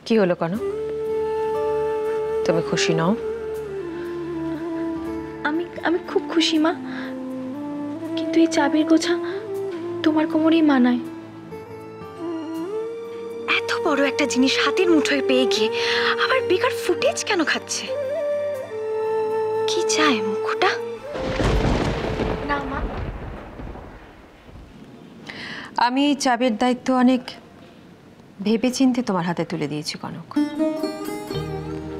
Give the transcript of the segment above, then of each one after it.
কি হলো কনক? তুমি খুশি নও? আমি খুব খুশি মা, কিন্তু এই চাবির গোছা তোমার কোমরেই মানায়। এত বড় একটা জিনিস হাতের মুঠোয় পেয়ে গিয়ে আবার বেকার ফুটেজ কেন খাচ্ছে? কি চায় মুখটা? না মা, আমি এই চাবির দায়িত্ব অনেক ভেবেচিন্তে তোমার হাতে তুলে দিয়েছি কনক।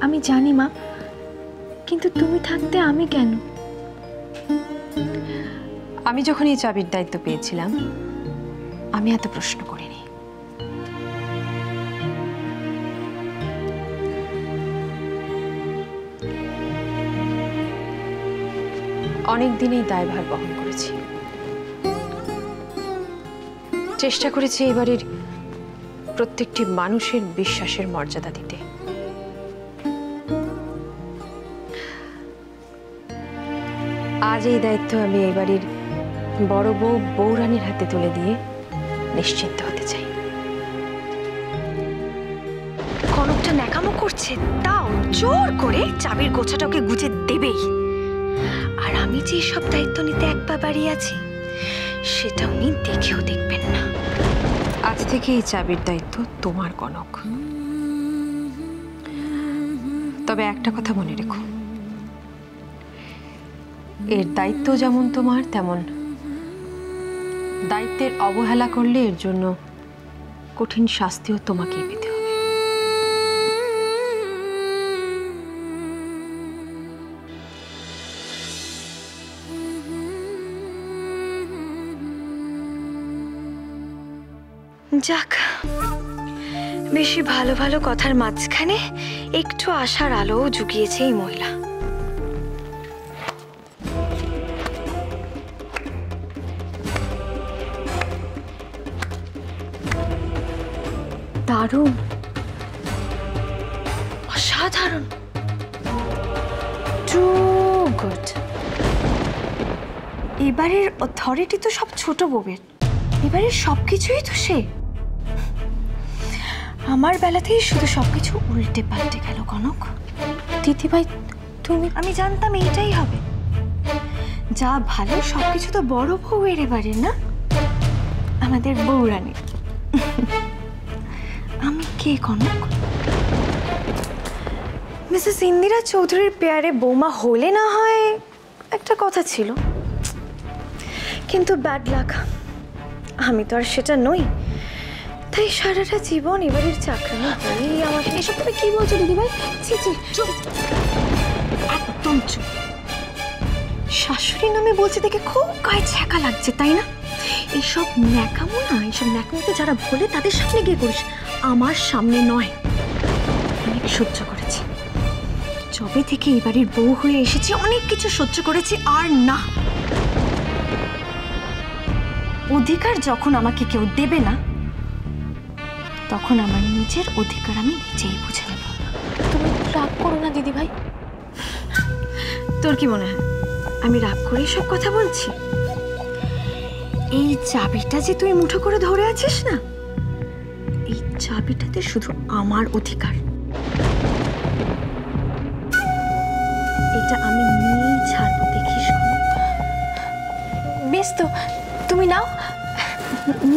আমি জানি মা, কিন্তু তুমি থাকতে আমি কেন? আমি যখন এই চাবির দায়িত্ব পেয়েছিলাম আমি এত প্রশ্ন করিনি। অনেক দিন এই দায়ভার বহন করেছি, চেষ্টা করেছি এই বাড়ির প্রত্যেকটি মানুষের বিশ্বাসের মর্যাদা দিতে। আজ এই দায়িত্ব আমি এই বাড়ির বড় বউ বৌরানীর হাতে তুলে দিয়ে নিশ্চিন্ত হতে চাই। কনকটা ন্যাকামো করছে, তাও জোর করে চাবির গোছাটা ওকে গুজে দেবেই। আর আমি যে সব দায়িত্ব নিতে এক পা বাড়িয়ে আছি সেটা উনি দেখেও দেখবেন না। আজ থেকে এই চাবির দায়িত্ব তোমার কনক। তবে একটা কথা মনে রেখো, এর দায়িত্ব যেমন তোমার তেমন দায়িত্বের অবহেলা করলে এর জন্য কঠিন শাস্তিও তোমাকেই পেতে হবে। যাক, বেশি ভালো ভালো কথার মাঝখানে একটু আশার আলোও জুগিয়েছে এই মহিলা। দারুণ, অসাধারণ, টু গুড। এবারের অথরিটি তো সব ছোট বউয়ের, এবারের সবকিছুই তো সে। আমার বেলাতেই শুধু সবকিছু উল্টে পাল্টে গেল কনক। দিদিভাই তুমি, আমি জানতাম এইটাই হবে। যা ভালো সবকিছু তো বড় বউয়ের এবারে, না আমাদের বৌরানী। আমি কে কনক? মিসেস ইন্দিরা চৌধুরীর পেয়ারে বৌমা হলে না হয় একটা কথা ছিল, কিন্তু ব্যাড লাক, আমি তো আর সেটা নই। তাই সারাটা জীবন এবারের চাকরানি হয়েই আমাকে। এসব তুমি কি বলছো দিদিভাই? ছি ছি, চুপ, একদম চুপ। শাশুড়ি নামে বলছে দেখে খুব গায়ে ছ্যাঁকা লাগছে, তাই না? এইসব ন্যাকামো না, এইসব ন্যাকামোতে যারা বলে তাদের সামনে গিয়ে করিস, আমার সামনে নয়। অনেক সহ্য করেছি, যবে থেকে এই বাড়ির বউ হয়ে এসেছি অনেক কিছু সহ্য করেছি। আর না, অধিকার যখন আমাকে কেউ দেবে না তখন আমার নিজের অধিকার আমি নিজেই বুঝে নেব। তুমি রাগ করো না দিদিভাই। তোর কি মনে হয় আমি রাগ করে সব কথা বলছি? এই চাবিটা যে তুই মুঠো করে ধরে আছিস না, এই চাবিটাতে শুধু আমার অধিকার। এটা আমি নিয়েই ছাড়বো, দেখিস। বেশ তো, তুমি নাও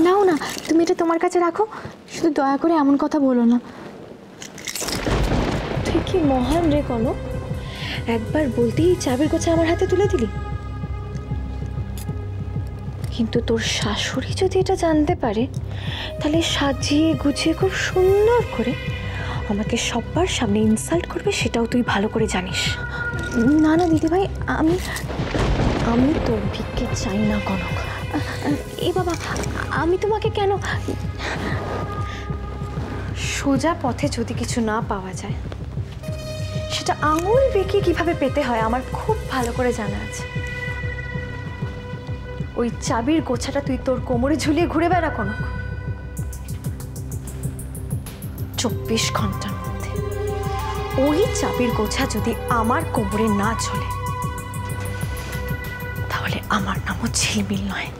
নাও না, তুমি এটা তোমার কাছে রাখো। শুধু দয়া করে এমন কথা বলো না। তুই কি মহান রে কনক, একবার বলতেই চাবির গোছা আমার হাতে তুলে দিলি। কিন্তু তোর শাশুড়ি যদি এটা জানতে পারে তাহলে সাজিয়ে গুছিয়ে খুব সুন্দর করে আমাকে সবার সামনে ইনসাল্ট করবে, সেটাও তুই ভালো করে জানিস। না না দিদিভাই, আমি তোর ভিক্ষে চাই না কনক। এ বাবা, আমি তোমাকে কেন? সোজা পথে যদি কিছু না পাওয়া যায় সেটা আঙুল বেঁকে কিভাবে পেতে হয় আমার খুব ভালো করে জানা আছে। ওই চাবির গোছাটা তুই তোর কোমরে ঝুলিয়ে ঘুরে বেড়া কনক। 24 ঘন্টার মধ্যে ওই চাবির গোছা যদি আমার কোমরে না চলে তাহলে আমার নামও ঝিলমিল নয়।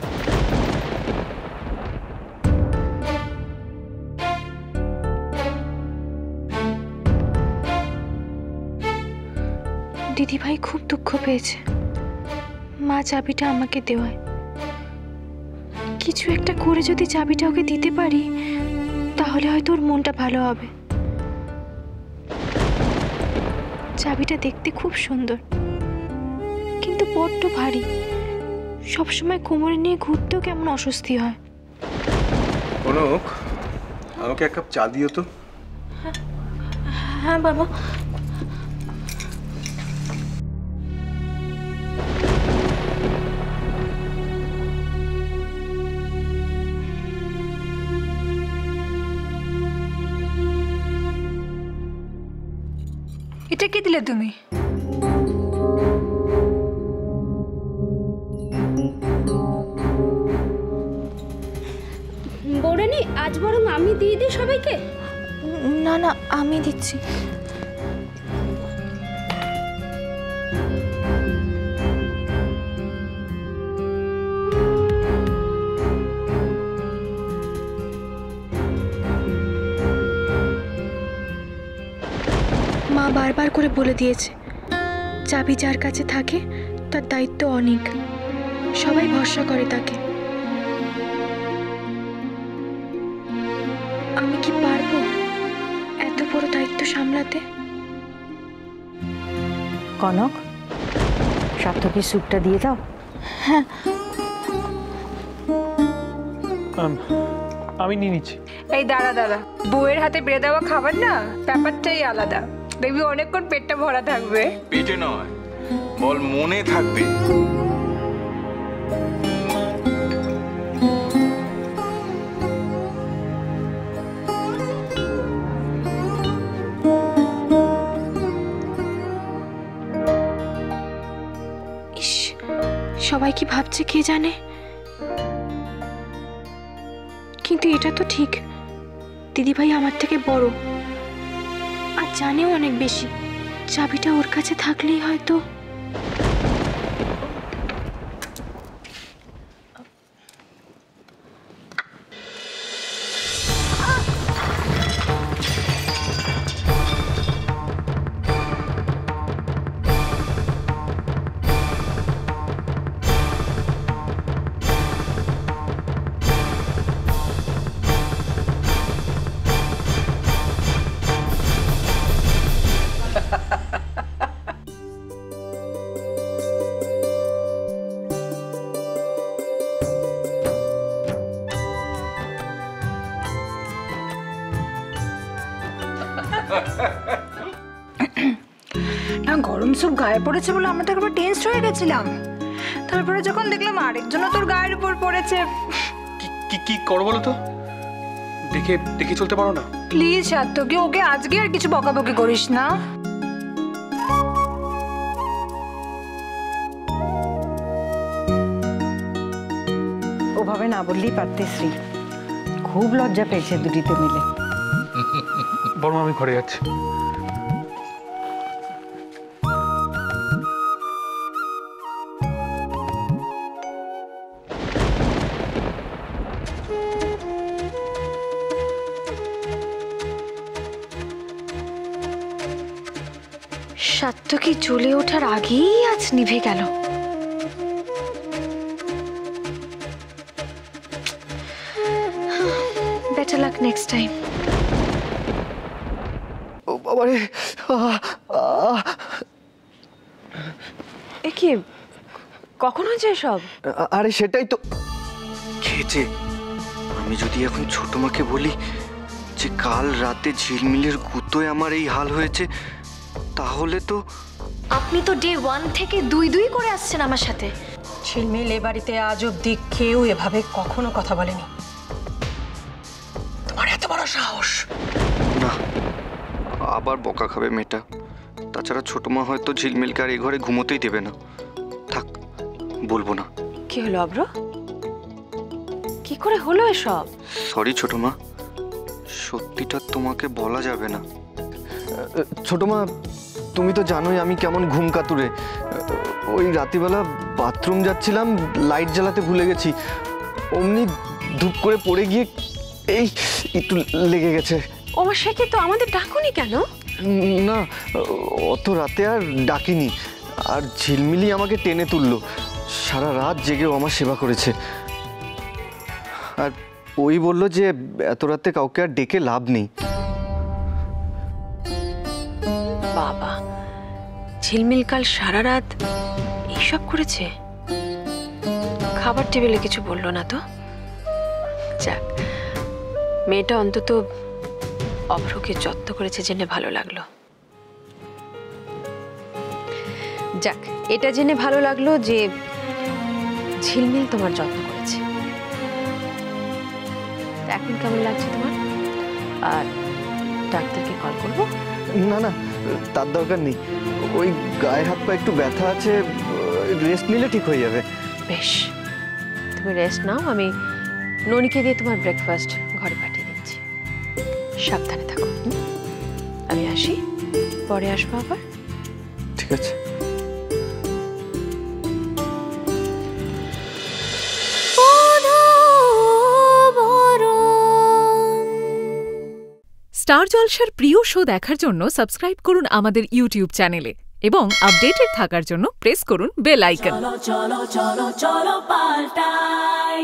দিদিভাই খুব দুঃখ পেয়েছে মা চাবিটা আমাকে দেওয়ায়। কিছু একটা করে যদি চাবিটা ওকে দিতে পারি তাহলে হয়তো ওর মনটা ভালো হবে। চাবিটা দেখতে খুব সুন্দর, কিন্তু বড্ড ভারী। সবসময় কোমরে নিয়ে ঘুরতেও কেমন অস্বস্তি হয়। কনক, আমাকে এক কাপ চা দিও তো। হ্যাঁ বাবা। এটা কি দিলে তুমি? বৌরানী, আজ বরং আমি দিয়ে দিই সবাইকে। না না, আমি দিচ্ছি। মা বারবার করে বলে দিয়েছে, চাবি যার কাছে থাকে তার দায়িত্ব অনেক, সবাই ভরসা করে তাকে। আমি কি পারবো এত বড় দায়িত্ব সামলাতে? কনক, সার্থকী স্যুপটা দিয়ে দাও। হ্যাঁ, আমি নিয়ে নিচ্ছি। এই দাঁড়া দাঁড়া, বউয়ের হাতে বেড়ে দেওয়া খাবার না, ব্যাপারটাই আলাদা। দেখবি অনেকক্ষণ পেটটা ভরা থাকবে। পেটে নয়, বল মনে থাকবে। ইস, সবাই কি ভাবছে কে জানে। কিন্তু এটা তো ঠিক, দিদিভাই আমার থেকে বড় আর জানেও অনেক বেশি। চাবিটা ওর কাছে থাকলেই হয়তো। না, গরম স্যুপ গায়ে পড়েছে বলে আমরা তো একবার টেন্সড হয়ে গেছিলাম। তারপরে যখন দেখলাম আরেকজনও তোর গায়ের উপর পড়েছে। কি কি করো বলো তো? দেখে দেখে চলতে পারো না? প্লিজ সার্থকী, ওকে আজকে আর কিছু বকাবকি করিস না। ওভাবে না বললেই পারতে শ্রী, খুব লজ্জা পেয়েছে দুটিতে মিলে। বরং আমি ঘরে যাচ্ছি। সাত্তকী জ্বলে ওঠার আগেই আজ নিভে গেল। Better luck next time. ও বাবারে, এ কি, কখন হয়েছে সব? আরে সেটাই তো। খেয়েছে। আমি যদি এখন ছোট মাকে বলি যে কাল রাতে ঝিলমিলের গুতোয় আমার এই হাল হয়েছে, তাহলে তো। আপনি তো ডে 1 থেকে দুই করে আসছেন আমার সাথে। ঝিলমিল এ বাড়িতে আজ অব্দি কেউ এভাবে কখনো কথা বলেনি। তোমার এত বড় সাহস! না, আবার বকা খাবে মেয়েটা। তাছাড়া ছোট মা হয়তো ঝিলমিলকে আর এই ঘরে ঘুমোতেই দেবে না। থাক, বলবো না। কি হলো অব্র? কি করে হলো এসব? সরি ছোট মা, সত্যিটা তোমাকে বলা যাবে না। ছোট মা, তুমি তো জানোই আমি কেমন ঘুম কাতুরে। ওই রাতিবেলা বাথরুম যাচ্ছিলাম, লাইট জ্বালাতে ভুলে গেছি। অমনি ধূপ করে পড়ে গিয়ে এই একটু লেগে গেছে। ও সে কি, তো আমাদের ডাকুনি কেন? না, অত রাতে আর ডাকিনি। আর ঝিলমিলি আমাকে টেনে তুললো, সারা রাত জেগেও আমার সেবা করেছে। আর ওই বলল যে এত রাতে কাউকে আর ডেকে লাভ নেই। বাবা, ঝিলমিল কাল সারা রাত এইসব করেছে? খাবার টেবিলে কিছু বললো না তো? যাক, মেয়েটা অন্তত অভ্রকে যত্ন করেছে জেনে ভালো লাগলো। যাক, এটা জেনে ভালো লাগলো যে ঝিলমিল তোমার যত্ন করেছে। এখন কেমন লাগছে তোমার? আর ডাক্তারকে কল করবো? না না, তার দরকার নেই। ওই গায়ে হাত পা একটু ব্যথা আছে, রেস্ট নিলে ঠিক হয়ে যাবে। বেশ, তুমি রেস্ট নাও। আমি ননিকে দিয়ে তোমার ব্রেকফাস্ট ঘরে পাঠিয়ে দিচ্ছি। সাবধানে থাকো। আমি আসি, পরে আসবো আবার। ঠিক আছে। স্টার জলসার প্রিয় শো দেখার জন্য সাবস্ক্রাইব করুন আমাদের ইউটিউব চ্যানেলে এবং আপডেটেড থাকার জন্য প্রেস করুন বেল আইকন। চলো চলো চলো চলো পাল্টাই।